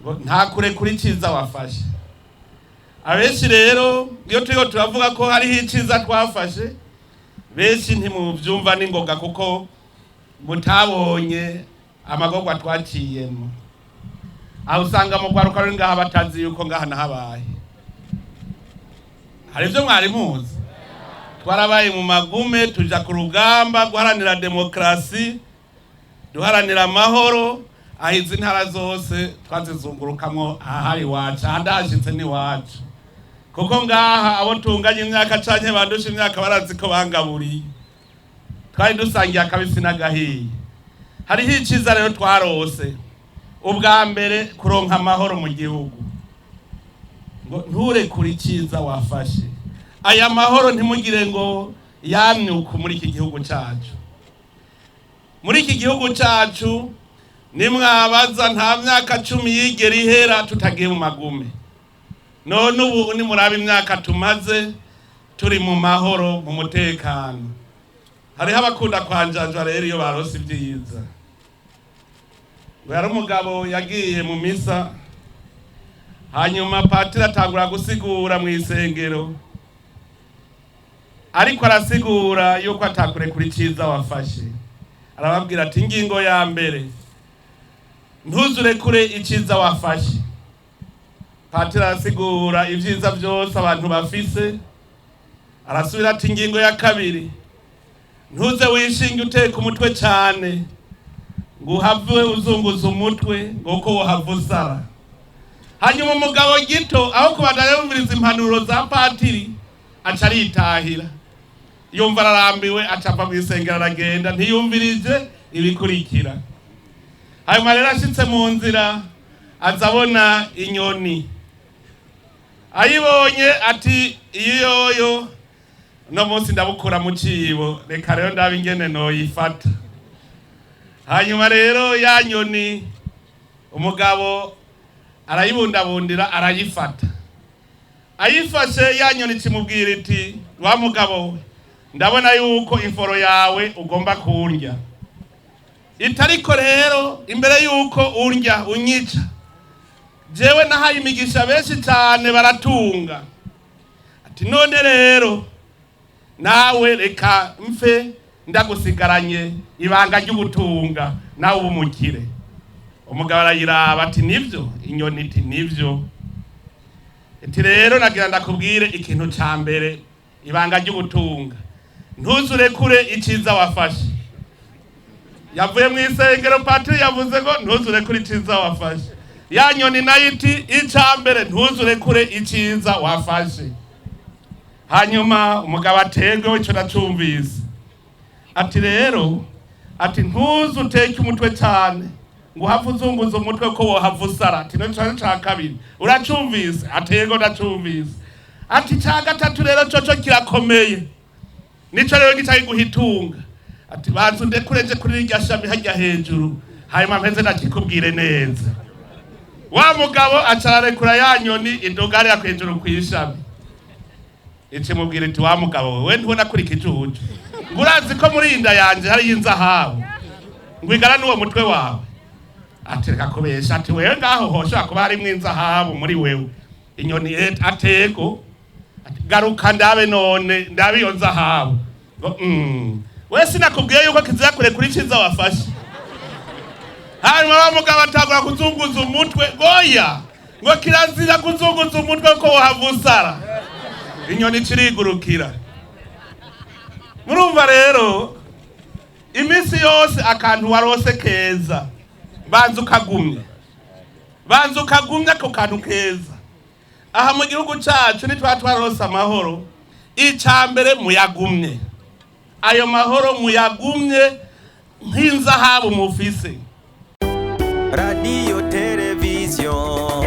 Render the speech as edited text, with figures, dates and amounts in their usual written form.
nturekure iciza wafashe. Abenshi rero iyo turiko turavuga ko hariho iciza twafashe, benshi ntimuvyumva n'ingoga kuko mutabonye amagorwa twaciyemo. Aho usanga mu kwaruka ruri ngaha batazi yuko ngaha nahabaye. Hari ivyo mwari muzi? Twarabaye mu magume, tuja ku rugamba guharanira demokrasi, duharanira amahoro, ahizi ntara zose twazizungurukamwo ahari wacu, ahadashitse ni wacu. Kuko ngaha abo tunganye imyaka canke bandusha imyaka barazi ko bangaburiye. Twari dusangiye akabisi n'agahiye. Hariho iciza rero twarose. Ubwa mbere kuronka amahoro mu gihugu. Ngo nturekure iciza wafashe. Aya mahoro ntimugire ngo yamyuka muri iki gihugu cacu. Muri iki gihugu cacu nimwabaza nta myaka 10 yigera ihera tutagiye mu magume. None ubu ni murabe imyaka tumaze turi mu mahoro mu mutekano. Hariho abakunda kwanjanjwa rero iyo barose ibyiza. Yari umugabo yagiye mu misa, hanyuma patiri atangura gusigura mu isengero, ariko arasigura yuko atakurekura iciza wafashe. Arababwira ati ingingo ya mbere, ntuzurekure iciza wafashe. Patiri arasigura ivyiza byose abantu bafise, arasubira ati ingingo ya kabiri, ntuze wishinge uteka umutwe cyane ngo uhave uzunguza umutwe ngoko wohava usara. Hanyuma umugabo gito aho kubandanya yumviriza impanuro za patiri aca aritahira, yumva ararambiwe acapa mu isengero aragenda, ntiyumvirije ibikurikira. Hanyuma rero ashitse mu nzira azabona inyoni, ayibonye ati iyoyo no munsi ndabukura mu cibo, reka rero ndabe ingene noyifata. Hanyuma rero ya nyoni umugabo arayibundabundira arayifata. Ayifashe ya nyoni kimubwira iti wa mugabo we, ndabona yuko inforo yawe ugomba kurya. Itariko rero imbere yuko urya unyica, jewe nahaye imigisha benshi cyane baratunga. Ati none rero nawe reka mfe ndagusigaranye ibanga ry'ubutunga nawe ubumukire. Umugabo arayiraba ati nivyo, inyoni iti nivyo. Ati rero nagira ndakubwire ikintu ca mbere, ibanga ry'ubutunga, ntuzurekure iciza wafashe. Yavuye mu isengero patiri yavuze ngo ntuzurekure iciza wafashe. Ya nyoni nayo iti ica mbere ntuzurekure iciza wafashe. Hanyuma umugabo ategwe ico nacumvise. Ati rero ati ntuzu uteke umutwe cyane ngo uhave uzunguza umutwe ko wohava usara. Ati no ca kabiri uracumvise? Atego ndacumvise. Ati ca gatatu rero coco kirakomeye, nico rero gicaye guhitunga. Ati bantu ndekureje kuri irya shami hajya hejuru, hanyuma mpeze ndakikubwire neza. Wa mugabo acarekura ya nyoni indogari yakwejuru kwishami. Ice mubwire iti wa mugabo we ntubona kuri kijuju, ngurazi ko muri inda yanje hari inzahabu, ngwigara n'uwo mutwe wawe. Ati reka kubesha, ati wewe ngaho hosha kuba hari mwinzahabu muri wewe. Inyoni atego, ati garuka ndabe none ndabe iyo nzahabu. We sinakubwiye yuko kizira kurekura iciza wafashe. Hanyuma wa mugabo atagura kuzunguza umutwe, goya ngo kirazira kuzunguza umutwe ko wohava usara. Inyoni cirigurukira. Murumva rero imisi yose akantu warose keza banza ukagumya ko kantu keza. Aha mu gihugu cacu ni twarose amahoro, icambere muyagumye. Ayo mahoro muyagumye nk'inzahabu mufise. Radio television